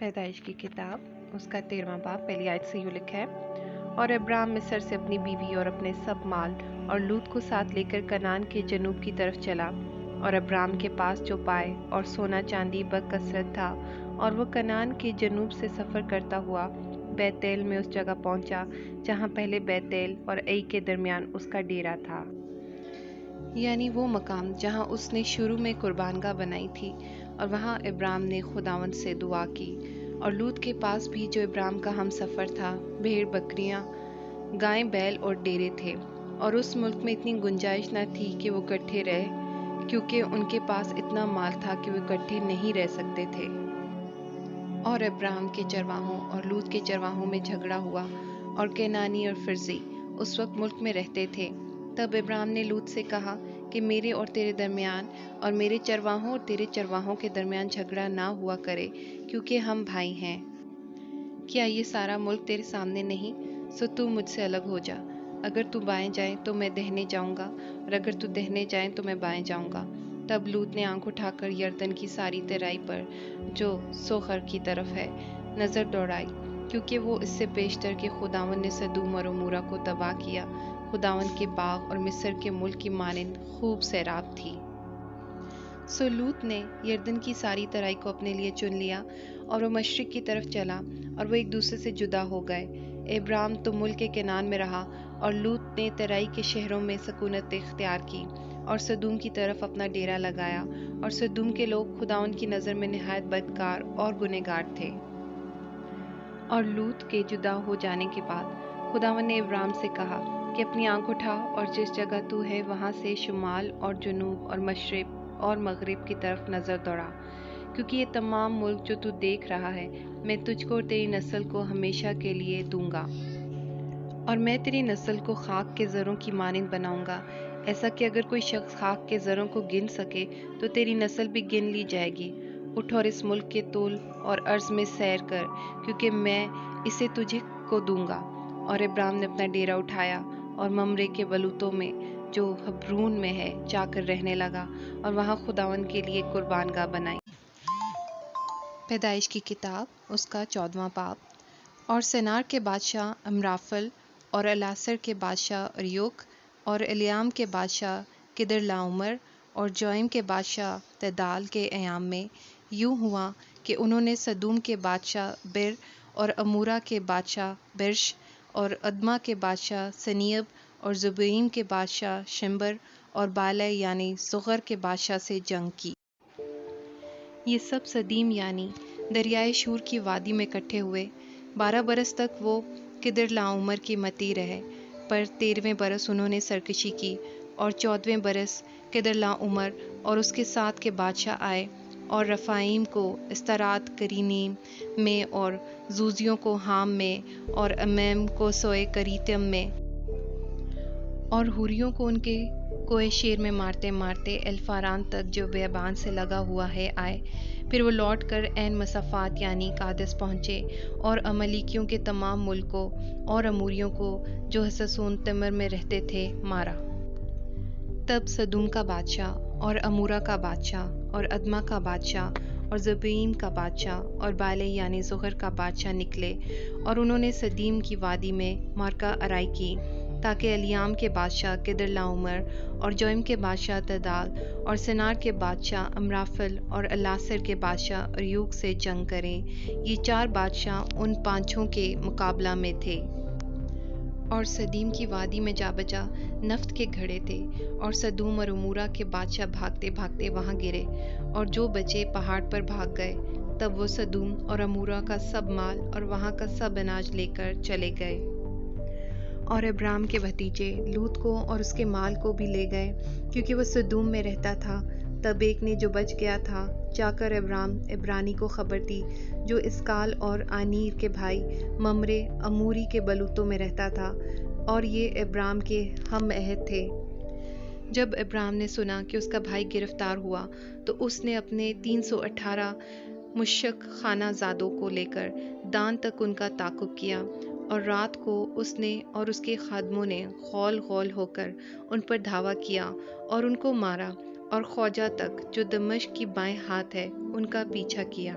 پیدائش کی کتاب اس کا 13واں باب پہلی آیت سے یوں لکھا ہے، اور ابراہیم مصر سے اپنی بیوی اور اپنے سب مال اور لوط کو ساتھ لے کر کنعان کے جنوب کی طرف چلا، اور ابراہیم کے پاس جو پائے اور سونا چاندی بکثرت تھا، اور وہ کنعان کے جنوب سے سفر کرتا ہوا بیت ایل میں اس جگہ پہنچا جہاں پہلے بیت ایل اور ای کے درمیان اس کا ڈیرا تھا، یعنی وہ مقام جہاں اس نے شروع میں قربانگاہ بنائی تھی، اور وہاں ابراہیم نے خداوند سے دعا کی۔ اور لوط کے پاس بھی جو ابراہیم کا ہم سفر تھا بھیڑ بکریاں گائیں بیل اور ڈیرے تھے، اور اس ملک میں اتنی گنجائش نہ تھی کہ وہ اکٹھے رہے، کیونکہ ان کے پاس اتنا مال تھا کہ وہ اکٹھے نہیں رہ سکتے تھے۔ اور ابراہیم کے چرواہوں اور لوط کے چرواہوں میں جھگڑا ہوا، اور کینانی اور فرزی اس وقت ملک میں رہتے تھے۔ تب ابراہیم نے لوط سے کہا کہ میرے اور تیرے درمیان اور میرے چرواہوں اور تیرے چرواہوں کے درمیان جھگڑا نہ ہوا کرے، کیونکہ ہم بھائی ہیں۔ کیا یہ سارا ملک تیرے سامنے نہیں؟ سو تو مجھ سے الگ ہو جا، اگر تو بائیں جائیں تو میں دہنے جاؤں گا، اور اگر تو دہنے جائیں تو میں بائیں جاؤں گا۔ تب لوط نے آنکھ اٹھا کر یردن کی ساری ترائی پر جو سوخر کی طرف ہے نظر دوڑائی، کیونکہ وہ اس سے پیشتر کہ خداوند نے سدوم اور عمورہ کو تباہ کیا، خداوند کے باغ اور مصر کے ملک کی مانند خوب سیراب تھی۔ سو لوط نے یردن کی ساری ترائی کو اپنے لیے چن لیا، اور وہ مشرق کی طرف چلا، اور وہ ایک دوسرے سے جدا ہو گئے۔ ابراہیم تو ملک کنعان میں رہا، اور لوط نے ترائی کے شہروں میں سکونت اختیار کی، اور سدوم کی طرف اپنا ڈیرا لگایا، اور سدوم کے لوگ خداوند کی نظر میں نہایت بدکار اور گنہگار تھے۔ اور لوط کے جدا ہو جانے کے بعد خداوند نے ابراہیم سے کہا کہ اپنی آنکھ اٹھا اور جس جگہ تو ہے وہاں سے شمال اور جنوب اور مشرق اور مغرب کی طرف نظر دوڑا، کیونکہ یہ تمام ملک جو تو دیکھ رہا ہے میں تجھ کو اور تیری نسل کو ہمیشہ کے لیے دوں گا، اور میں تیری نسل کو خاک کے زروں کی مانند بناؤں گا، ایسا کہ اگر کوئی شخص خاک کے زروں کو گن سکے تو تیری نسل بھی گن لی جائے گی۔ اٹھ اور اس ملک کے طول اور عرض میں سیر کر، کیونکہ میں اسے تجھ کو دوں گا۔ اور ابراہیم نے اپنا ڈیرا اٹھایا اور ممرے کے بلوتوں میں جو حبرون میں ہے جا کر رہنے لگا، اور وہاں خداوند کے لیے قربانگاہ بنائی۔ پیدائش کی کتاب اس کا 14واں باب۔ اور سنار کے بادشاہ امرافل اور الاثر کے بادشاہ اریوک اور الیام کے بادشاہ کدرلاؤمر اور جوئم کے بادشاہ تدال کے ایام میں یوں ہوا کہ انہوں نے سدوم کے بادشاہ بر اور امورہ کے بادشاہ برش اور ادما کے بادشاہ سنیب اور زبعیم کے بادشاہ شمبر اور بالے یعنی زغر کے بادشاہ سے جنگ کی۔ یہ سب سدیم یعنی دریائے شور کی وادی میں اکٹھے ہوئے۔ 12 برس تک وہ کدرلاؤمر کی متی رہے، پر 13ویں برس انہوں نے سرکشی کی، اور 14ویں برس کدرلاؤمر اور اس کے ساتھ کے بادشاہ آئے، اور رفائیم کو استرات کرینیم میں اور زوزیوں کو حام میں اور امیم کو سوئے کریتم میں اور ہوریوں کو ان کے کوہ شیر میں مارتے مارتے الفاران تک جو بیابان سے لگا ہوا ہے آئے۔ پھر وہ لوٹ کر عین مسافات یعنی قادس پہنچے، اور عملیکیوں کے تمام ملک کو اور اموریوں کو جو حسسون تمر میں رہتے تھے مارا۔ تب سدوم کا بادشاہ اور امورہ کا بادشاہ اور ادما کا بادشاہ اور زبعیم کا بادشاہ اور بالے یعنی زغر کا بادشاہ نکلے، اور انہوں نے سدیم کی وادی میں مارکہ آرائی کی، تاکہ الیام کے بادشاہ کدرلاؤمر اور جوئم کے بادشاہ تدال اور سنار کے بادشاہ امرافل اور الاثر کے بادشاہ اریوک سے جنگ کریں۔ یہ 4 بادشاہ ان 5 کے مقابلہ میں تھے۔ اور سدیم کی وادی میں جا بجا نفط کے گھڑے تھے، اور سدوم اور عمورہ کے بادشاہ بھاگتے بھاگتے وہاں گرے، اور جو بچے پہاڑ پر بھاگ گئے۔ تب وہ سدوم اور عمورہ کا سب مال اور وہاں کا سب اناج لے کر چلے گئے، اور ابراہیم کے بھتیجے لوط کو اور اس کے مال کو بھی لے گئے، کیونکہ وہ سدوم میں رہتا تھا۔ تب ایک نے جو بچ گیا تھا جا کر ابرام عبرانی کو خبر دی، جو اسکال اور آنیر کے بھائی ممرے اموری کے بلوتوں میں رہتا تھا، اور یہ ابرام کے ہم عہد تھے۔ جب ابرام نے سنا کہ اس کا بھائی گرفتار ہوا تو اس نے اپنے 318 مشک خانہ زادوں کو لے کر دان تک ان کا تعاقب کیا، اور رات کو اس نے اور اس کے خادموں نے غول غول ہو کر ان پر دھاوا کیا اور ان کو مارا، اور خوجہ تک جو دمشق کی بائیں ہاتھ ہے ان کا پیچھا کیا۔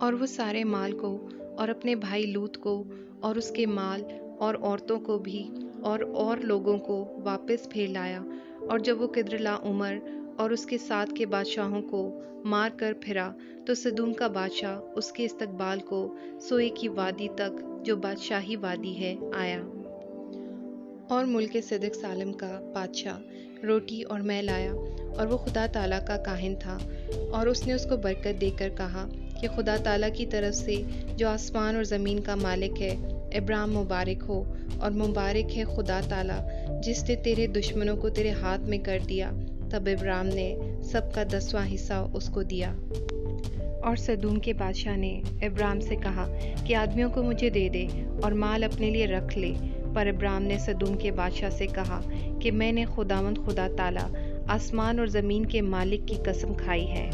اور وہ سارے مال کو اور اپنے بھائی لوط کو اور اس کے مال اور عورتوں کو بھی اور لوگوں کو واپس پھیر لایا۔ اور جب وہ کدرلاؤمر اور اس کے ساتھ کے بادشاہوں کو مار کر پھرا تو سدوم کا بادشاہ اس کے استقبال کو سوئے کی وادی تک جو بادشاہی وادی ہے آیا۔ اور ملک صدق سالم کا بادشاہ روٹی اور مے لایا، اور وہ خدا تعالیٰ کا کاہن تھا، اور اس نے اس کو برکت دے کر کہا کہ خدا تعالیٰ کی طرف سے جو آسمان اور زمین کا مالک ہے، ابراہیم مبارک ہو، اور مبارک ہے خدا تعالیٰ جس نے تیرے دشمنوں کو تیرے ہاتھ میں کر دیا۔ تب ابراہیم نے سب کا 10واں حصہ اس کو دیا۔ اور سدوم کے بادشاہ نے ابراہیم سے کہا کہ آدمیوں کو مجھے دے دے اور مال اپنے لیے رکھ لے، پر ابراہیم نے سدوم کے بادشاہ سے کہا کہ میں نے خداوند خدا تعالیٰ آسمان اور زمین کے مالک کی قسم کھائی ہے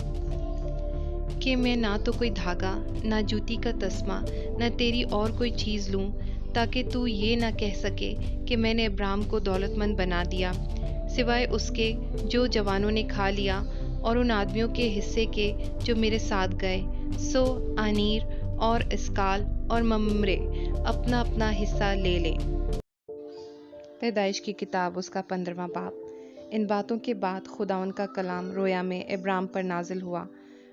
کہ میں نہ تو کوئی دھاگا، نہ جوتی کا تسمہ، نہ تیری اور کوئی چیز لوں، تاکہ تو یہ نہ کہہ سکے کہ میں نے ابراہیم کو دولت مند بنا دیا، سوائے اس کے جو جوانوں نے کھا لیا اور ان آدمیوں کے حصے کے جو میرے ساتھ گئے، سو آنیر اور اسکال اور ممرے اپنا اپنا حصہ لے لیں۔ پیدائش کی کتاب اس کا 15واں باب۔ ان باتوں کے بعد خداوند کا کلام رویا میں ابراہیم پر نازل ہوا،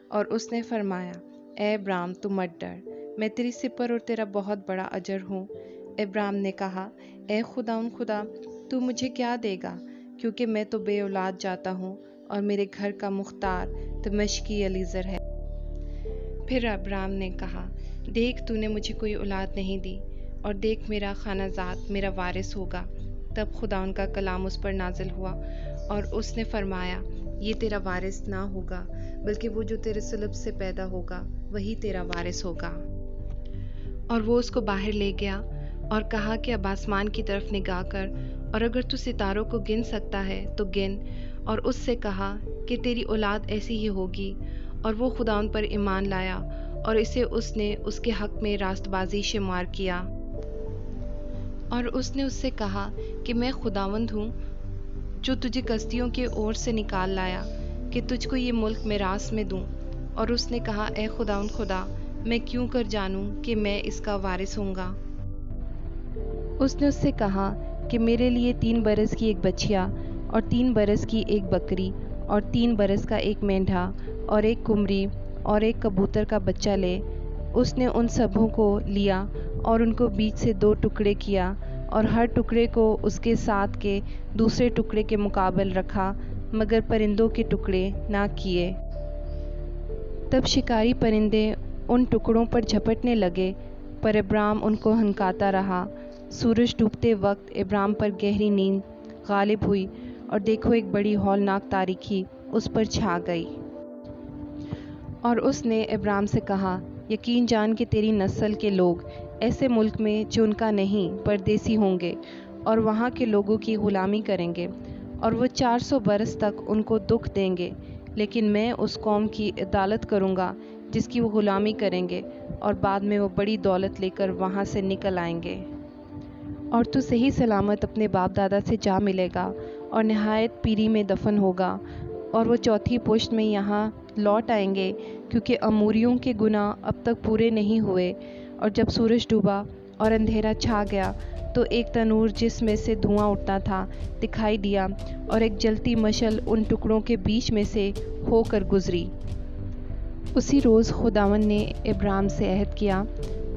اور اس نے فرمایا، اے ابراہیم تو مت ڈر، میں تیری سپر اور تیرا بہت بڑا اجر ہوں۔ ابراہیم نے کہا، اے خداوند خدا، تو مجھے کیا دے گا، کیونکہ میں تو بے اولاد جاتا ہوں، اور میرے گھر کا مختار دمشقی الیزر ہے۔ پھر ابراہیم نے کہا، دیکھ تو نے مجھے کوئی اولاد نہیں دی، اور دیکھ میرا خانہ زاد میرا وارث ہوگا۔ تب خداوند کا کلام اس پر نازل ہوا، اور اس نے فرمایا، یہ تیرا وارث نہ ہوگا، بلکہ وہ جو تیرے صلب سے پیدا ہوگا وہی تیرا وارث ہوگا۔ اور وہ اس کو باہر لے گیا اور کہا کہ اب آسمان کی طرف نگاہ کر، اور اگر تو ستاروں کو گن سکتا ہے تو گن، اور اس سے کہا کہ تیری اولاد ایسی ہی ہوگی۔ اور وہ خداوند پر ایمان لایا، اور اسے اس نے اس کے حق میں راست بازی شمار کیا۔ اور اس نے اس سے کہا کہ میں خداوند ہوں جو تجھے کسدیوں کے اور سے نکال لایا کہ تجھ کو یہ ملک میراث میں دوں۔ اور اس نے کہا، اے خداوند خدا، میں کیوں کر جانوں کہ میں اس کا وارث ہوں گا؟ اس نے اس سے کہا کہ میرے لیے 3 برس کی ایک بچھیا، اور 3 برس کی ایک بکری، اور 3 برس کا ایک مینڈھا، اور ایک کمری، اور ایک کبوتر کا بچہ لے۔ اس نے ان سبھوں کو لیا اور ان کو بیچ سے 2 ٹکڑے کیا، اور ہر ٹکڑے کو اس کے ساتھ کے دوسرے ٹکڑے کے مقابل رکھا، مگر پرندوں کے ٹکڑے نہ کیے۔ تب شکاری پرندے ان ٹکڑوں پر جھپٹنے لگے، پر ابراہیم ان کو ہنکاتا رہا۔ سورج ڈوبتے وقت ابراہیم پر گہری نیند غالب ہوئی، اور دیکھو ایک بڑی ہولناک تاریکی اس پر چھا گئی۔ اور اس نے ابراہیم سے کہا، یقین جان کہ تیری نسل کے لوگ ایسے ملک میں جو ان کا نہیں پردیسی ہوں گے، اور وہاں کے لوگوں کی غلامی کریں گے، اور وہ 400 برس تک ان کو دکھ دیں گے، لیکن میں اس قوم کی عدالت کروں گا جس کی وہ غلامی کریں گے، اور بعد میں وہ بڑی دولت لے کر وہاں سے نکل آئیں گے۔ اور تو صحیح سلامت اپنے باپ دادا سے جا ملے گا، اور نہایت پیری میں دفن ہوگا، اور وہ 4تھی پشت میں یہاں لوٹ آئیں گے، کیونکہ اموریوں کے گناہ اب تک پورے نہیں ہوئے۔ اور جب سورج ڈوبا اور اندھیرا چھا گیا تو ایک تنور جس میں سے دھواں اٹھتا تھا دکھائی دیا، اور ایک جلتی مشعل ان ٹکڑوں کے بیچ میں سے ہو کر گزری۔ اسی روز خداوند نے ابراہیم سے عہد کیا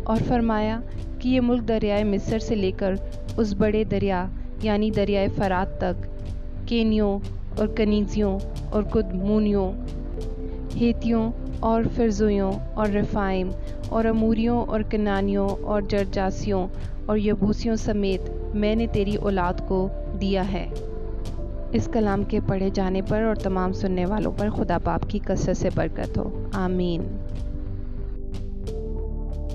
اور فرمایا کہ یہ ملک دریائے مصر سے لے کر اس بڑے دریا یعنی دریائے فرات تک، کینیوں اور کنیزیوں اور کدمونیوں، ہیتیوں اور فرزویوں اور رفائم اور اموریوں اور کنانیوں اور جرجاسیوں اور یبوسیوں سمیت میں نے تیری اولاد کو دیا ہے۔ اس کلام کے پڑھے جانے پر اور تمام سننے والوں پر خدا باپ کی کثرت سے برکت ہو، آمین۔